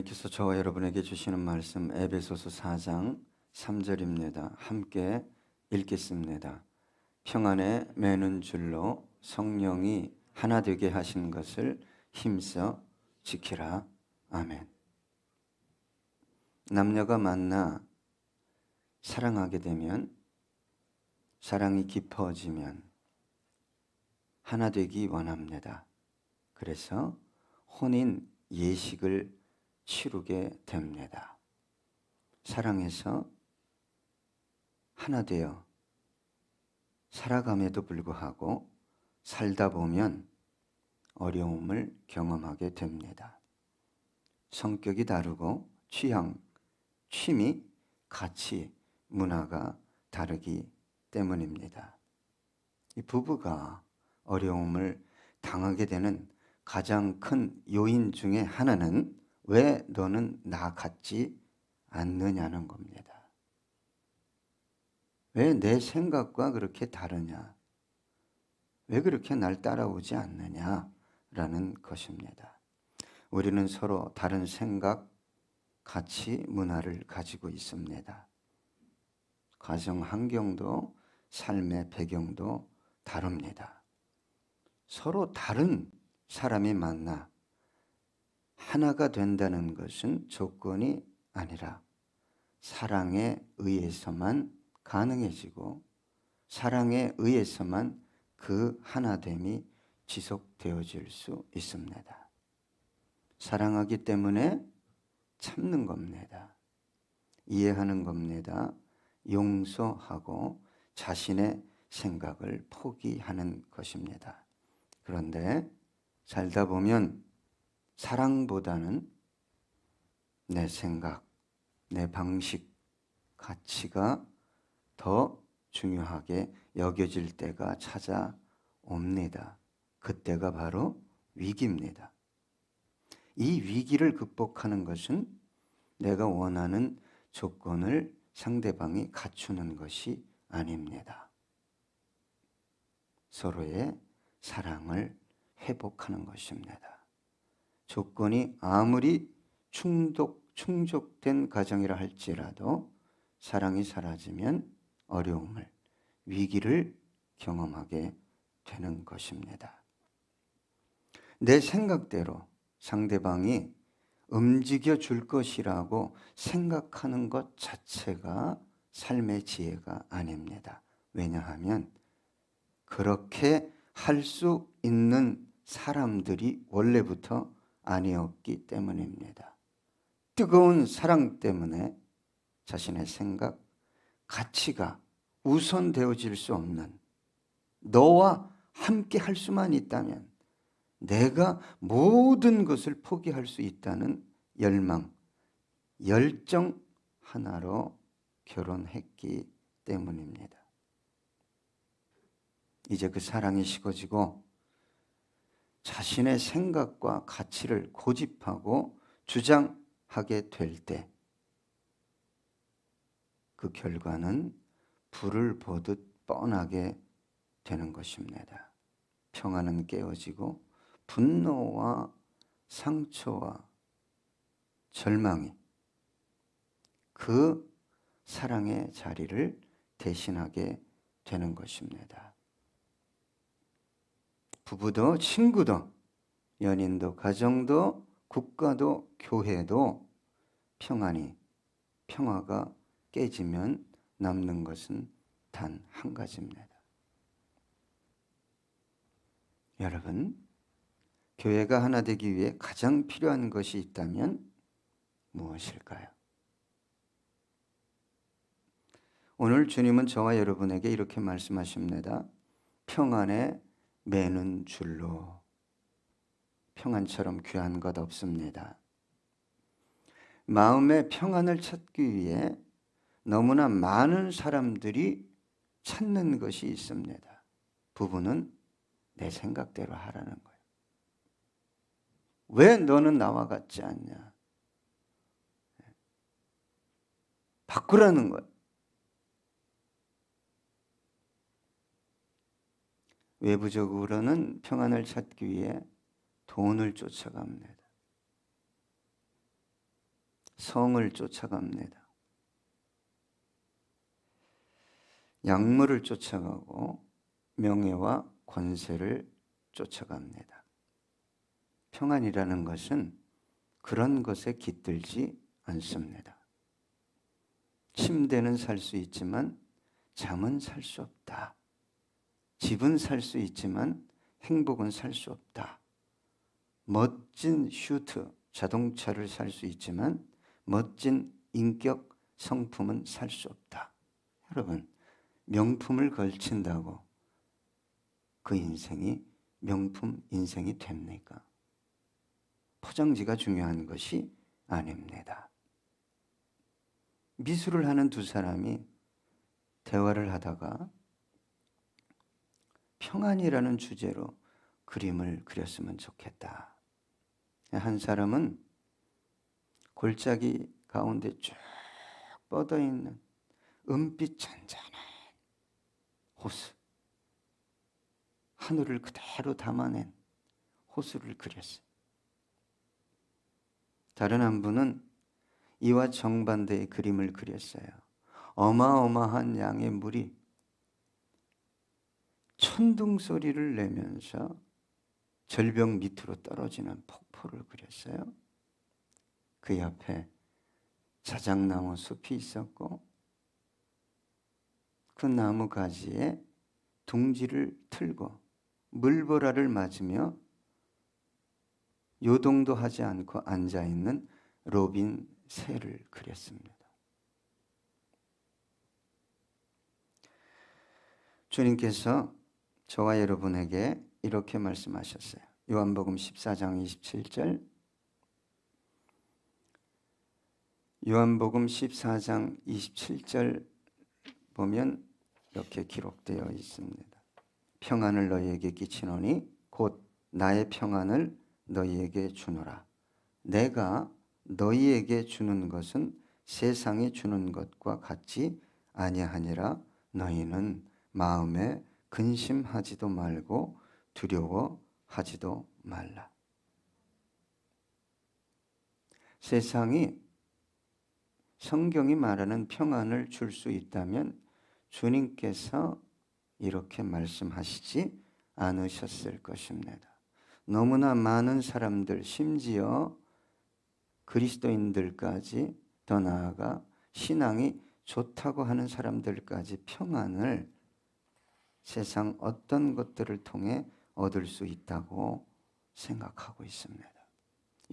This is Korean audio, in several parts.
하나님께서 저와 여러분에게 주시는 말씀 에베소서 4장 3절입니다. 함께 읽겠습니다. 평안에 매는 줄로 성령이 하나 되게 하신 것을 힘써 지키라. 아멘. 남녀가 만나 사랑하게 되면, 사랑이 깊어지면 하나 되기 원합니다. 그래서 혼인 예식을 치르게 됩니다. 사랑해서 하나 되어 살아감에도 불구하고 살다 보면 어려움을 경험하게 됩니다. 성격이 다르고 취향, 취미, 가치, 문화가 다르기 때문입니다. 이 부부가 어려움을 당하게 되는 가장 큰 요인 중에 하나는 왜 너는 나 같지 않느냐는 겁니다. 왜 내 생각과 그렇게 다르냐? 왜 그렇게 날 따라오지 않느냐라는 것입니다. 우리는 서로 다른 생각, 가치, 문화를 가지고 있습니다. 가정 환경도 삶의 배경도 다릅니다. 서로 다른 사람이 만나 하나가 된다는 것은 조건이 아니라 사랑에 의해서만 가능해지고, 사랑에 의해서만 그 하나됨이 지속되어질 수 있습니다. 사랑하기 때문에 참는 겁니다. 이해하는 겁니다. 용서하고 자신의 생각을 포기하는 것입니다. 그런데 살다 보면 사랑보다는 내 생각, 내 방식, 가치가 더 중요하게 여겨질 때가 찾아옵니다. 그때가 바로 위기입니다. 이 위기를 극복하는 것은 내가 원하는 조건을 상대방이 갖추는 것이 아닙니다. 서로의 사랑을 회복하는 것입니다. 조건이 아무리 충족된 가정이라 할지라도 사랑이 사라지면 어려움을, 위기를 경험하게 되는 것입니다. 내 생각대로 상대방이 움직여 줄 것이라고 생각하는 것 자체가 삶의 지혜가 아닙니다. 왜냐하면 그렇게 할 수 있는 사람들이 원래부터 아니었기 때문입니다. 뜨거운 사랑 때문에 자신의 생각, 가치가 우선되어질 수 없는, 너와 함께 할 수만 있다면 내가 모든 것을 포기할 수 있다는 열망, 열정 하나로 결혼했기 때문입니다. 이제 그 사랑이 식어지고 자신의 생각과 가치를 고집하고 주장하게 될 때 그 결과는 불을 보듯 뻔하게 되는 것입니다. 평안은 깨어지고 분노와 상처와 절망이 그 사랑의 자리를 대신하게 되는 것입니다. 부부도 친구도 연인도 가정도 국가도 교회도 평화가 깨지면 남는 것은 단 한 가지입니다. 여러분, 교회가 하나 되기 위해 가장 필요한 것이 있다면 무엇일까요? 오늘 주님은 저와 여러분에게 이렇게 말씀하십니다. 평안에 매는 줄로. 평안처럼 귀한 것 없습니다. 마음의 평안을 찾기 위해 너무나 많은 사람들이 찾는 것이 있습니다. 부부는 내 생각대로 하라는 거예요. 왜 너는 나와 같지 않냐? 바꾸라는 거예요. 외부적으로는 평안을 찾기 위해 돈을 쫓아갑니다. 성을 쫓아갑니다. 약물을 쫓아가고 명예와 권세를 쫓아갑니다. 평안이라는 것은 그런 것에 깃들지 않습니다. 침대는 살 수 있지만 잠은 살 수 없다. 집은 살 수 있지만 행복은 살 수 없다. 멋진 슈트, 자동차를 살 수 있지만 멋진 인격, 성품은 살 수 없다. 여러분, 명품을 걸친다고 그 인생이 명품 인생이 됩니까? 포장지가 중요한 것이 아닙니다. 미술을 하는 두 사람이 대화를 하다가 평안이라는 주제로 그림을 그렸으면 좋겠다. 한 사람은 골짜기 가운데 쭉 뻗어 있는 은빛 잔잔한 호수, 하늘을 그대로 담아낸 호수를 그렸어요. 다른 한 분은 이와 정반대의 그림을 그렸어요. 어마어마한 양의 물이 천둥 소리를 내면서 절벽 밑으로 떨어지는 폭포를 그렸어요. 그 옆에 자작나무 숲이 있었고 그 나무 가지에 둥지를 틀고 물보라를 맞으며 요동도 하지 않고 앉아있는 로빈 새를 그렸습니다. 주님께서 저와 여러분에게 이렇게 말씀하셨어요. 요한복음 14장 27절, 요한복음 14장 27절 보면 이렇게 기록되어 있습니다. 평안을 너희에게 끼치노니 곧 나의 평안을 너희에게 주노라. 내가 너희에게 주는 것은 세상이 주는 것과 같지 아니하니라. 너희는 마음에 근심하지도 말고 두려워하지도 말라. 세상이 성경이 말하는 평안을 줄 수 있다면 주님께서 이렇게 말씀하시지 않으셨을 것입니다. 너무나 많은 사람들, 심지어 그리스도인들까지, 더 나아가 신앙이 좋다고 하는 사람들까지 평안을 세상 어떤 것들을 통해 얻을 수 있다고 생각하고 있습니다.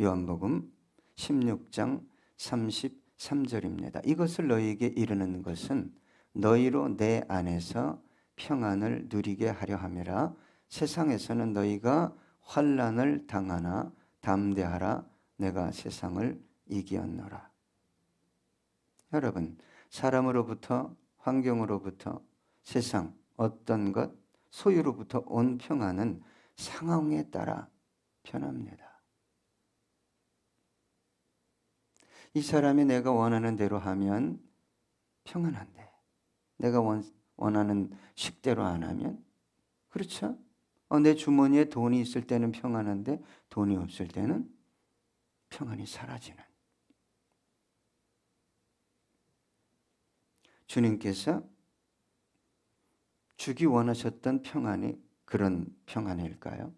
요한복음 16장 33절입니다. 이것을 너희에게 이르는 것은 너희로 내 안에서 평안을 누리게 하려 함이라. 세상에서는 너희가 환난을 당하나 담대하라. 내가 세상을 이기었노라. 여러분, 사람으로부터, 환경으로부터, 세상 어떤 것, 소유로부터 온 평안은 상황에 따라 변합니다. 이 사람이 내가 원하는 대로 하면 평안한데 내가 원하는 식대로 안 하면, 그렇죠? 내 주머니에 돈이 있을 때는 평안한데 돈이 없을 때는 평안이 사라지는. 주님께서 주기 원하셨던 평안이 그런 평안일까요?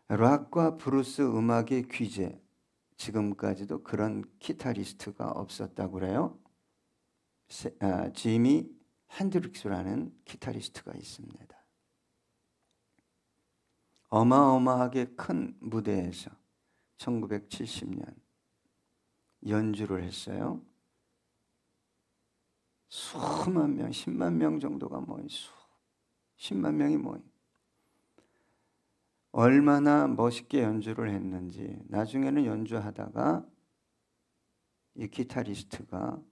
락과 브루스 음악의 귀재, 지금까지도 그런 기타리스트가 없었다고 그래요. 지미 핸드릭스라는 기타리스트가 있습니다. 어마어마하게 큰 무대에서 1970년 연주를 했어요. 수만 명, 10만 명 정도가 모인 10만 명이 모인. 얼마나 멋있게 연주를 했는지 나중에는 연주하다가 이 기타리스트가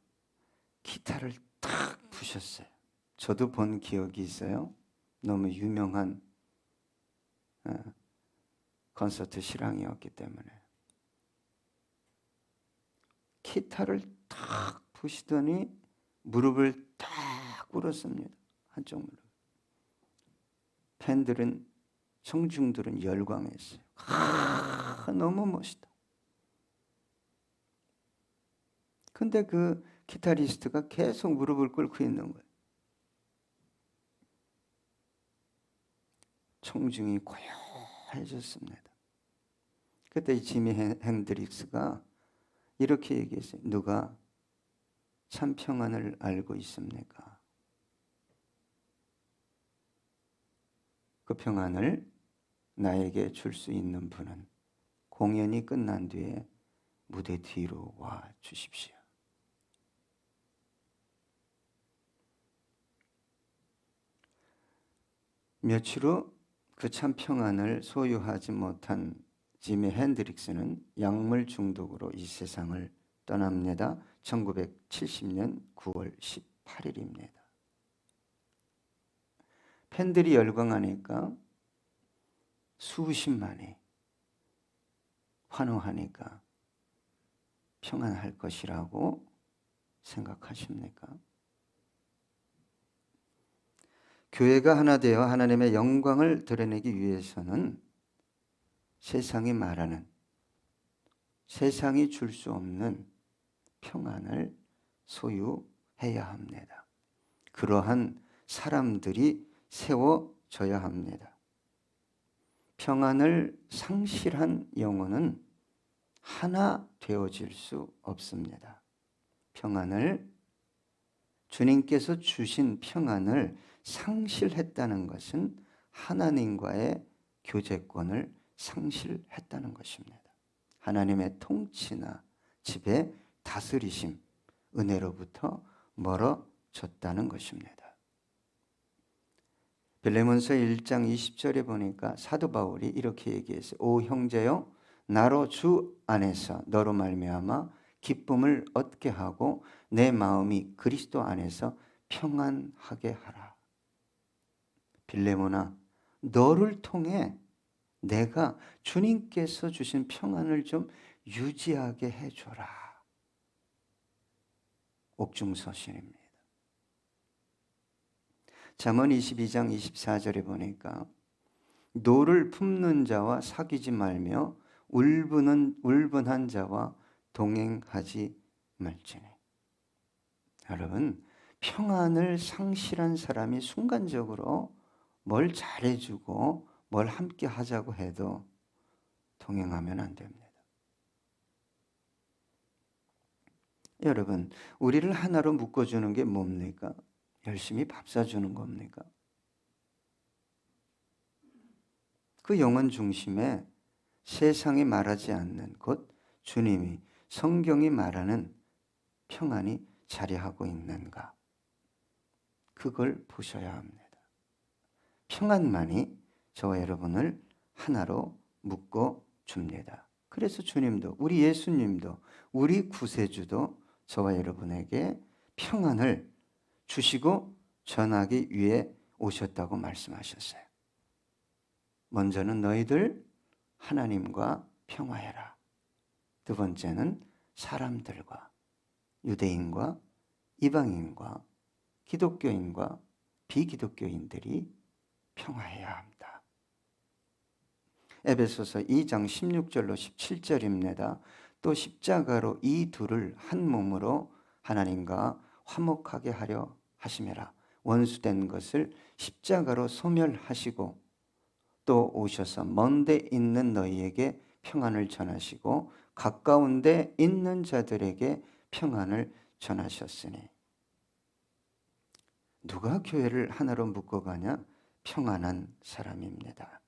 기타를 탁 부셨어요. 저도 본 기억이 있어요. 너무 유명한 콘서트 실황이었기 때문에. 기타를 탁 부시더니 무릎을 딱 꿇었습니다. 한쪽 무릎. 팬들은, 청중들은 열광했어요. 너무 멋있다. 근데 그 기타리스트가 계속 무릎을 꿇고 있는 거예요. 청중이 고요해졌습니다. 그때 이 지미 핸드릭스가 이렇게 얘기했어요. 누가 참 평안을 알고 있습니까? 그 평안을 나에게 줄 수 있는 분은 공연이 끝난 뒤에 무대 뒤로 와 주십시오. 며칠 후 그 참 평안을 소유하지 못한 지미 핸드릭스는 약물 중독으로 이 세상을 떠납니다. 1970년 9월 18일입니다. 팬들이 열광하니까 수십만이 환호하니까 평안할 것이라고 생각하십니까? 교회가 하나 되어 하나님의 영광을 드러내기 위해서는 세상이 말하는, 세상이 줄 수 없는 평안을 소유해야 합니다. 그러한 사람들이 세워져야 합니다. 평안을 상실한 영혼은 하나 되어질 수 없습니다. 주님께서 주신 평안을 상실했다는 것은 하나님과의 교제권을 상실했다는 것입니다. 하나님의 통치나 지배, 다스리심, 은혜로부터 멀어졌다는 것입니다. 빌레몬서 1장 20절에 보니까 사도 바울이 이렇게 얘기했어요. 오 형제여, 나로 주 안에서 너로 말미암아 기쁨을 얻게 하고 내 마음이 그리스도 안에서 평안하게 하라. 빌레몬아, 너를 통해 내가 주님께서 주신 평안을 좀 유지하게 해줘라. 옥중서신입니다. 잠언 22장 24절에 보니까 노를 품는 자와 사귀지 말며 울분한 자와 동행하지 말지니. 여러분, 평안을 상실한 사람이 순간적으로 뭘 잘해주고 뭘 함께 하자고 해도 동행하면 안 됩니다. 여러분, 우리를 하나로 묶어주는 게 뭡니까? 열심히 밥 사주는 겁니까? 그 영혼 중심에 세상이 말하지 않는 곧 주님이, 성경이 말하는 평안이 자리하고 있는가? 그걸 보셔야 합니다. 평안만이 저와 여러분을 하나로 묶어줍니다. 그래서 주님도, 우리 예수님도, 우리 구세주도 저와 여러분에게 평안을 주시고 전하기 위해 오셨다고 말씀하셨어요. 먼저는 너희들 하나님과 평화해라. 두 번째는 사람들과, 유대인과 이방인과 기독교인과 비기독교인들이 평화해야 합니다. 에베소서 2장 16절로 17절입니다. 또 십자가로 이 둘을 한 몸으로 하나님과 화목하게 하려 하심이라. 원수된 것을 십자가로 소멸하시고 또 오셔서 먼데 있는 너희에게 평안을 전하시고 가까운 데 있는 자들에게 평안을 전하셨으니. 누가 교회를 하나로 묶어가냐? 평안한 사람입니다.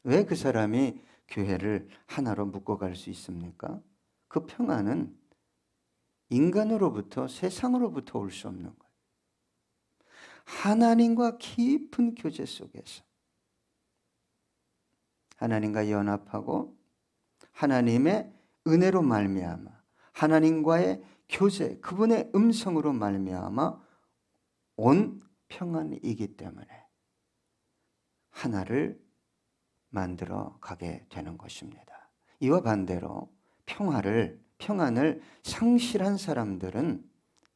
왜 그 사람이 교회를 하나로 묶어갈 수 있습니까? 그 평안은 인간으로부터, 세상으로부터 올 수 없는 거예요. 하나님과 깊은 교제 속에서 하나님과 연합하고 하나님의 은혜로 말미암아 하나님과의 교제, 그분의 음성으로 말미암아 온 평안이기 때문에 하나를 만들어 가게 되는 것입니다. 이와 반대로 평안을 상실한 사람들은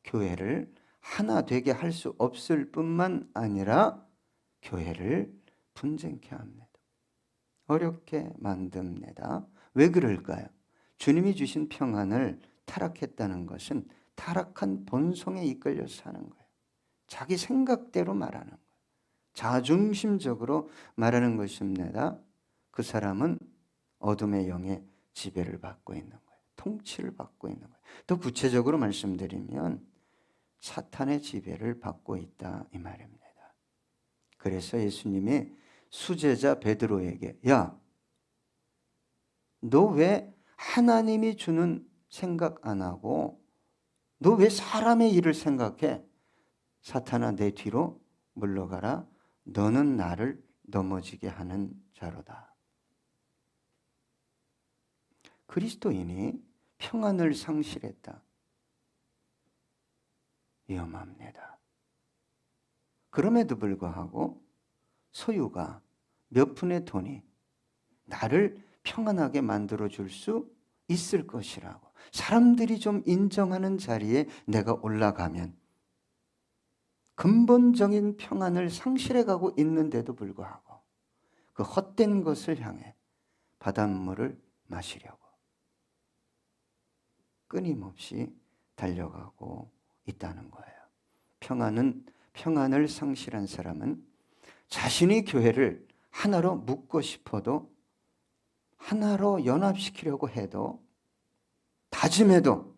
교회를 하나 되게 할 수 없을 뿐만 아니라 교회를 분쟁케 합니다. 어렵게 만듭니다. 왜 그럴까요? 주님이 주신 평안을 타락했다는 것은 타락한 본성에 이끌려서 사는 거예요. 자기 생각대로 말하는 거예요. 자중심적으로 말하는 것입니다. 그 사람은 어둠의 영의 지배를 받고 있는 거예요. 통치를 받고 있는 거예요. 더 구체적으로 말씀드리면 사탄의 지배를 받고 있다 이 말입니다. 그래서 예수님이 수제자 베드로에게 야, 너 왜 하나님이 주는 생각 안 하고 너 왜 사람의 일을 생각해? 사탄아 내 뒤로 물러가라. 너는 나를 넘어지게 하는 자로다. 그리스도인이 평안을 상실했다. 위험합니다. 그럼에도 불구하고 소유가 몇 푼의 돈이 나를 평안하게 만들어줄 수 있을 것이라고 사람들이 좀 인정하는 자리에 내가 올라가면 근본적인 평안을 상실해가고 있는데도 불구하고 그 헛된 것을 향해 바닷물을 마시려고 끊임없이 달려가고 있다는 거예요. 평안을 상실한 사람은 자신이 교회를 하나로 묶고 싶어도 하나로 연합시키려고 해도 다짐해도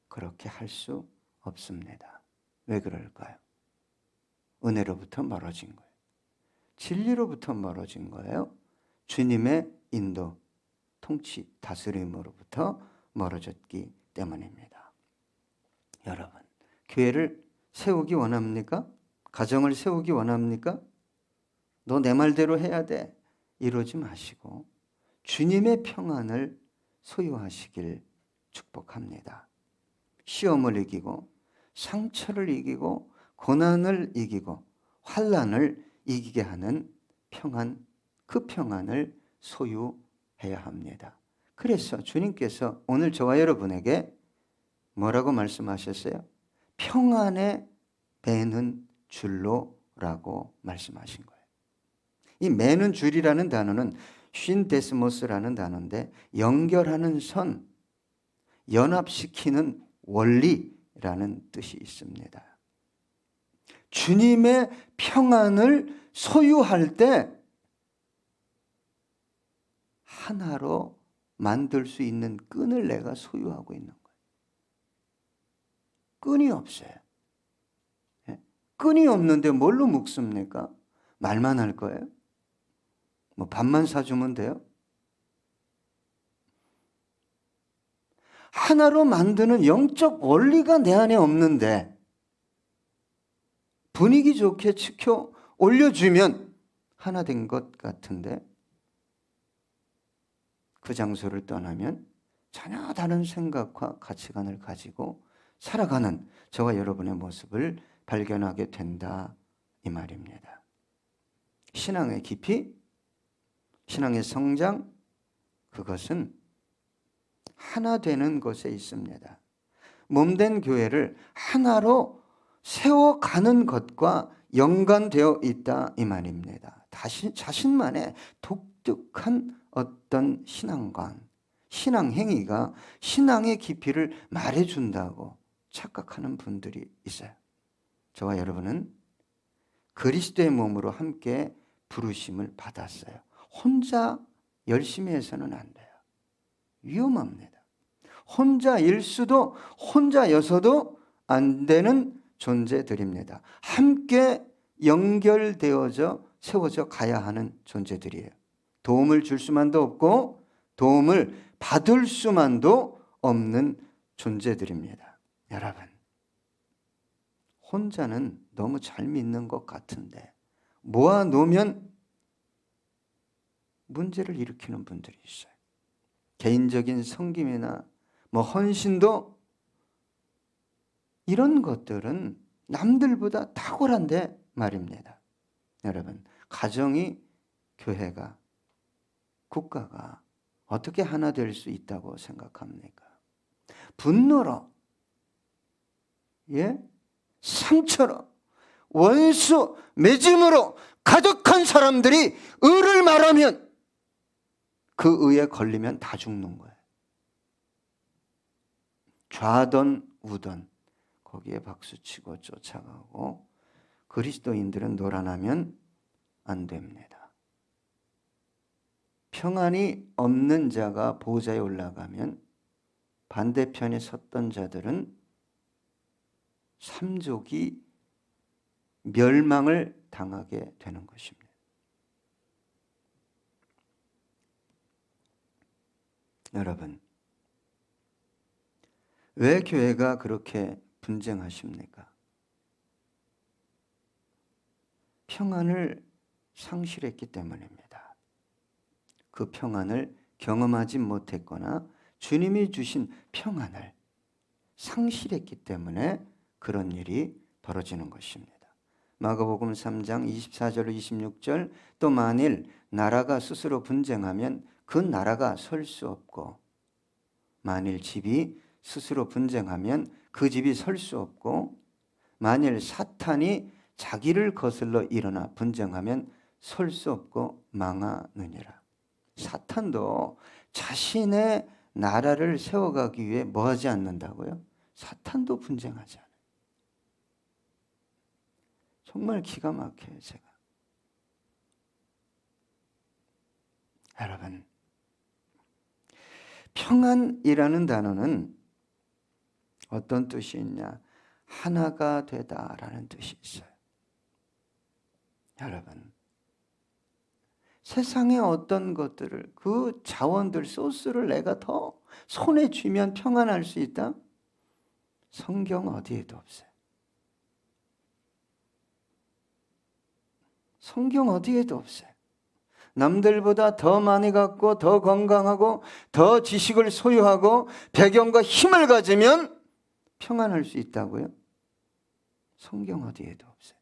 그렇게 할 수 없습니다. 왜 그럴까요? 은혜로부터 멀어진 거예요. 진리로부터 멀어진 거예요. 주님의 인도, 통치, 다스림으로부터 멀어졌기 때문입니다. 여러분, 교회를 세우기 원합니까? 가정을 세우기 원합니까? 너 내 말대로 해야 돼. 이러지 마시고 주님의 평안을 소유하시길 축복합니다. 시험을 이기고 상처를 이기고 고난을 이기고 환난을 이기게 하는 평안, 그 평안을 소유해야 합니다. 그래서 주님께서 오늘 저와 여러분에게 뭐라고 말씀하셨어요? 평안에 매는 줄로라고 말씀하신 거예요. 이 매는 줄이라는 단어는 쉰데스모스라는 단어인데 연결하는 선, 연합시키는 원리라는 뜻이 있습니다. 주님의 평안을 소유할 때 하나로 만들 수 있는 끈을 내가 소유하고 있는 거예요. 끈이 없어요. 끈이 없는데 뭘로 묶습니까? 말만 할 거예요? 뭐 밥만 사주면 돼요? 하나로 만드는 영적 원리가 내 안에 없는데 분위기 좋게 치켜 올려주면 하나 된 것 같은데 그 장소를 떠나면 전혀 다른 생각과 가치관을 가지고 살아가는 저와 여러분의 모습을 발견하게 된다 이 말입니다. 신앙의 깊이, 신앙의 성장, 그것은 하나 되는 것에 있습니다. 몸된 교회를 하나로 세워가는 것과 연관되어 있다 이 말입니다. 자신만의 독특한 어떤 신앙관, 신앙행위가 신앙의 깊이를 말해준다고 착각하는 분들이 있어요. 저와 여러분은 그리스도의 몸으로 함께 부르심을 받았어요. 혼자 열심히 해서는 안 돼요. 위험합니다. 혼자일 수도 혼자여서도 안 되는 존재들입니다. 함께 연결되어져 세워져 가야 하는 존재들이에요. 도움을 줄 수만도 없고 도움을 받을 수만도 없는 존재들입니다. 여러분, 혼자는 너무 잘 믿는 것 같은데 모아놓으면 문제를 일으키는 분들이 있어요. 개인적인 섬김이나 헌신도 이런 것들은 남들보다 탁월한데 말입니다. 여러분, 가정이, 교회가, 국가가 어떻게 하나 될 수 있다고 생각합니까? 분노로, 상처로, 원수, 매짐으로 가득한 사람들이 의를 말하면 그 의에 걸리면 다 죽는 거예요. 좌던 우던 거기에 박수치고 쫓아가고 그리스도인들은 놀아나면 안 됩니다. 평안이 없는 자가 보좌에 올라가면 반대편에 섰던 자들은 삼족이 멸망을 당하게 되는 것입니다. 여러분, 왜 교회가 그렇게 분쟁하십니까? 평안을 상실했기 때문입니다. 그 평안을 경험하지 못했거나 주님이 주신 평안을 상실했기 때문에 그런 일이 벌어지는 것입니다. 마가복음 3장 24절 26절 또 만일 나라가 스스로 분쟁하면 그 나라가 설 수 없고 만일 집이 스스로 분쟁하면 그 집이 설 수 없고 만일 사탄이 자기를 거슬러 일어나 분쟁하면 설 수 없고 망하느니라. 사탄도 자신의 나라를 세워가기 위해 뭐 하지 않는다고요? 사탄도 분쟁하지 않아요. 정말 기가 막혀요, 제가. 여러분, 평안이라는 단어는 어떤 뜻이 있냐? 하나가 되다라는 뜻이 있어요. 여러분, 세상의 어떤 것들을 그 자원들, 소스를 내가 더 손에 쥐면 평안할 수 있다? 성경 어디에도 없어요. 성경 어디에도 없어요. 남들보다 더 많이 갖고 더 건강하고 더 지식을 소유하고 배경과 힘을 가지면 평안할 수 있다고요? 성경 어디에도 없어요.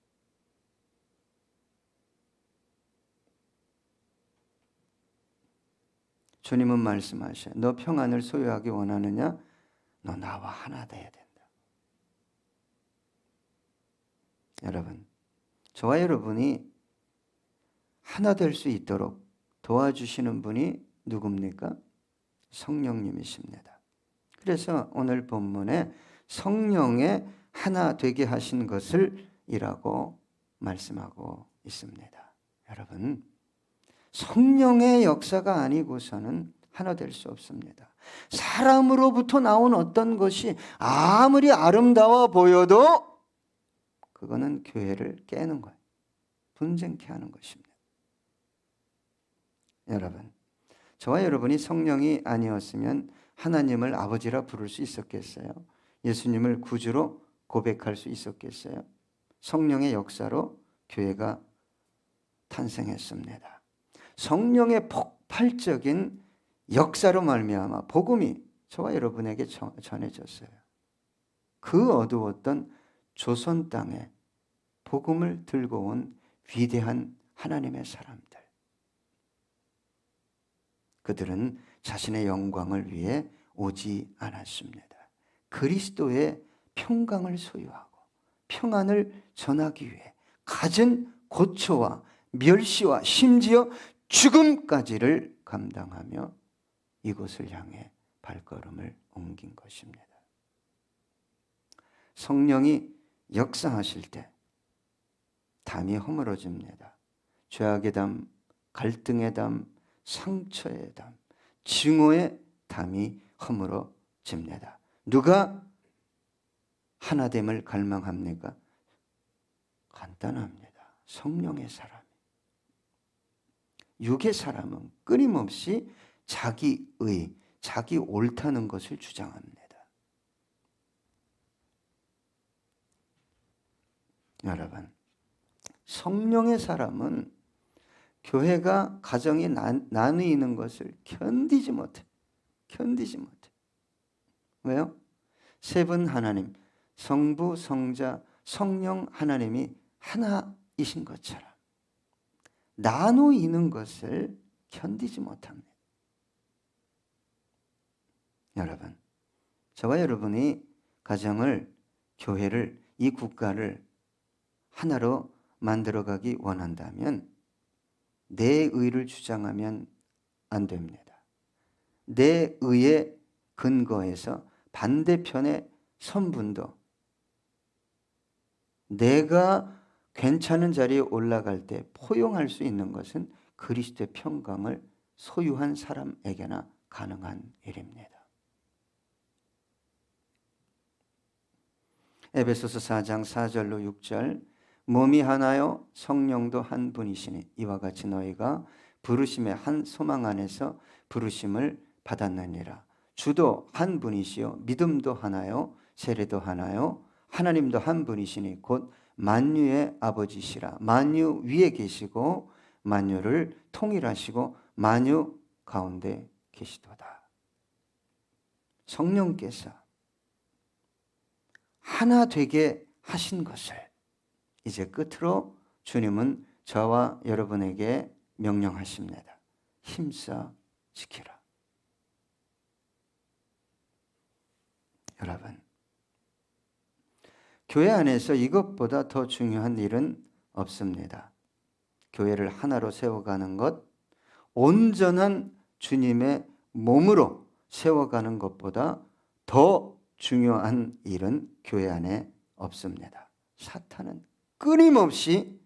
주님은 말씀하셔요. 너 평안을 소유하기 원하느냐? 너 나와 하나 돼야 된다. 여러분, 저와 여러분이 하나 될 수 있도록 도와주시는 분이 누굽니까? 성령님이십니다. 그래서 오늘 본문에 성령의 하나 되게 하신 것을 이라고 말씀하고 있습니다. 여러분, 성령의 역사가 아니고서는 하나 될 수 없습니다. 사람으로부터 나온 어떤 것이 아무리 아름다워 보여도 그거는 교회를 깨는 거예요. 분쟁케 하는 것입니다. 여러분, 저와 여러분이 성령이 아니었으면 하나님을 아버지라 부를 수 있었겠어요? 예수님을 구주로 고백할 수 있었겠어요? 성령의 역사로 교회가 탄생했습니다. 성령의 폭발적인 역사로 말미암아 복음이 저와 여러분에게 전해졌어요. 그 어두웠던 조선 땅에 복음을 들고 온 위대한 하나님의 사람들. 그들은 자신의 영광을 위해 오지 않았습니다. 그리스도의 평강을 소유하고 평안을 전하기 위해 갖은 고초와 멸시와 심지어 죽음까지를 감당하며 이곳을 향해 발걸음을 옮긴 것입니다. 성령이 역사하실 때 담이 허물어집니다. 죄악의 담, 갈등의 담, 상처의 담, 증오의 담이 허물어집니다. 누가 하나됨을 갈망합니까? 간단합니다. 성령의 사람. 육의 사람은 끊임없이 자기의, 자기 옳다는 것을 주장합니다. 여러분, 성령의 사람은 교회가 가정이 나뉘는 것을 견디지 못해. 왜요? 세 분 하나님, 성부, 성자, 성령 하나님이 하나이신 것처럼 나누이는 것을 견디지 못합니다. 여러분, 저와 여러분이 가정을, 교회를, 이 국가를 하나로 만들어가기 원한다면 내 의를 주장하면 안 됩니다. 내 의에 근거해서 반대편의 선분도 내가 괜찮은 자리에 올라갈 때 포용할 수 있는 것은 그리스도의 평강을 소유한 사람에게나 가능한 일입니다. 에베소서 4장 4절로 6절 몸이 하나요 성령도 한 분이시니 이와 같이 너희가 부르심의 한 소망 안에서 부르심을 받았느니라. 주도 한 분이시요 믿음도 하나요 세례도 하나요 하나님도 한 분이시니 곧 만유의 아버지시라. 만유 위에 계시고 만유를 통일하시고 만유 가운데 계시도다. 성령께서 하나 되게 하신 것을 이제 끝으로 주님은 저와 여러분에게 명령하십니다. 힘써 지키라. 여러분, 교회 안에서 이것보다 더 중요한 일은 없습니다. 교회를 하나로 세워가는 것, 온전한 주님의 몸으로 세워가는 것보다 더 중요한 일은 교회 안에 없습니다. 사탄은 끊임없이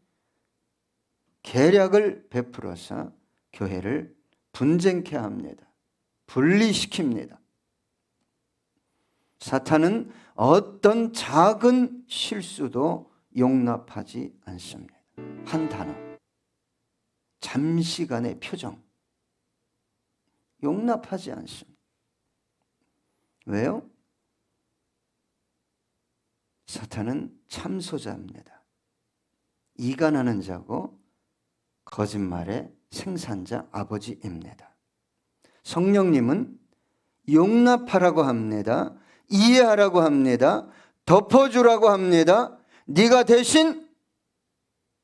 계략을 베풀어서 교회를 분쟁케 합니다. 분리시킵니다. 사탄은 어떤 작은 실수도 용납하지 않습니다. 한 단어, 잠시간의 표정, 용납하지 않습니다. 왜요? 사탄은 참소자입니다. 이간하는 자고 거짓말의 생산자 아버지입니다. 성령님은 용납하라고 합니다. 이해하라고 합니다. 덮어주라고 합니다. 네가 대신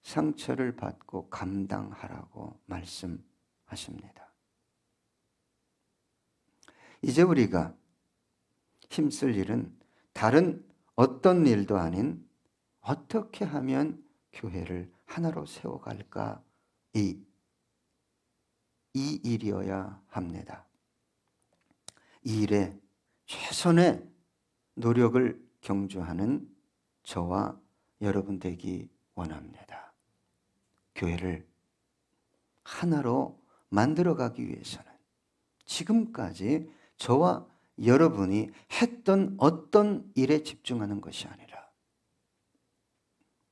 상처를 받고 감당하라고 말씀하십니다. 이제 우리가 힘쓸 일은 다른 어떤 일도 아닌 어떻게 하면 교회를 하나로 세워갈까 이 일이어야 합니다. 이 일에 최선의 노력을 경주하는 저와 여러분 되기 원합니다. 교회를 하나로 만들어가기 위해서는 지금까지 저와 여러분이 했던 어떤 일에 집중하는 것이 아니라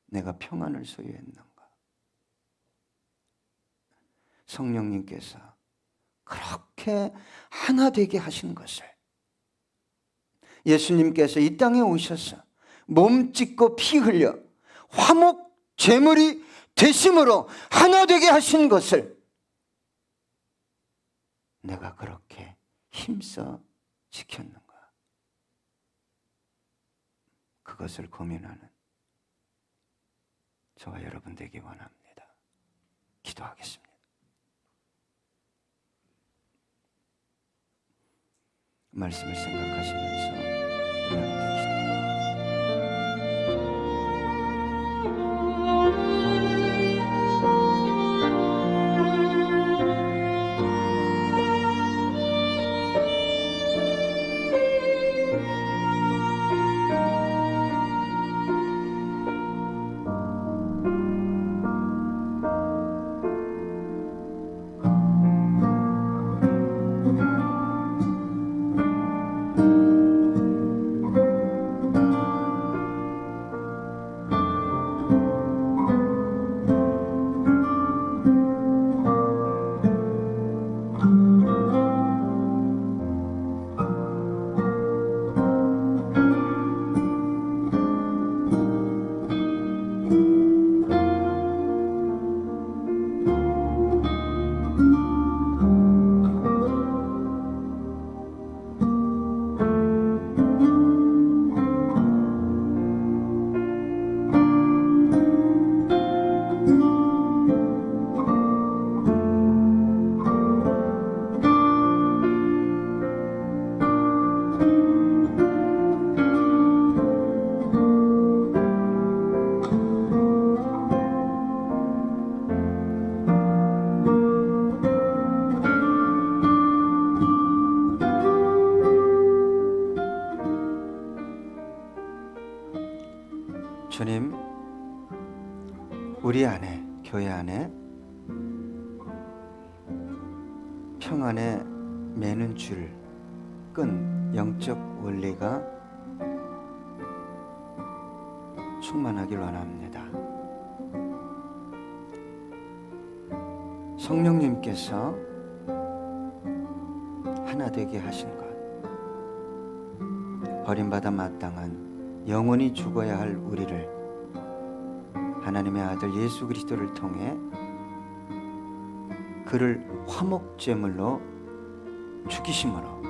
내가 평안을 소유했는가? 성령님께서 그렇게 하나 되게 하신 것을 예수님께서 이 땅에 오셔서 몸 찢고 피 흘려 화목 제물이 되심으로 하나 되게 하신 것을 내가 그렇게 힘써 지켰는가? 그것을 고민하는 저와 여러분 되기 원합니다. 기도하겠습니다. 말씀을 생각하시면서 우리 함께 기도합니다. 주님, 우리 안에, 교회 안에 평안에 매는 줄, 끈, 영적 원리가 충만하길 원합니다. 성령님께서 하나 되게 하신 것, 버림받아 마땅한 영원히 죽어야 할 우리를 하나님의 아들 예수 그리스도를 통해 그를 화목제물로 죽이심으로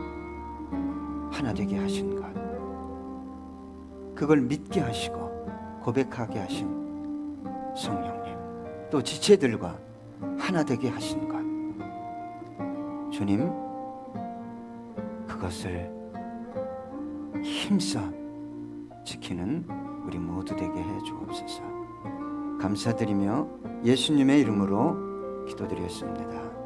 하나 되게 하신 것, 그걸 믿게 하시고 고백하게 하신 성령님, 또 지체들과 하나 되게 하신 것, 주님, 그것을 힘써 지키는 우리 모두 되게 해 주옵소서. 감사드리며 예수님의 이름으로 기도드렸습니다.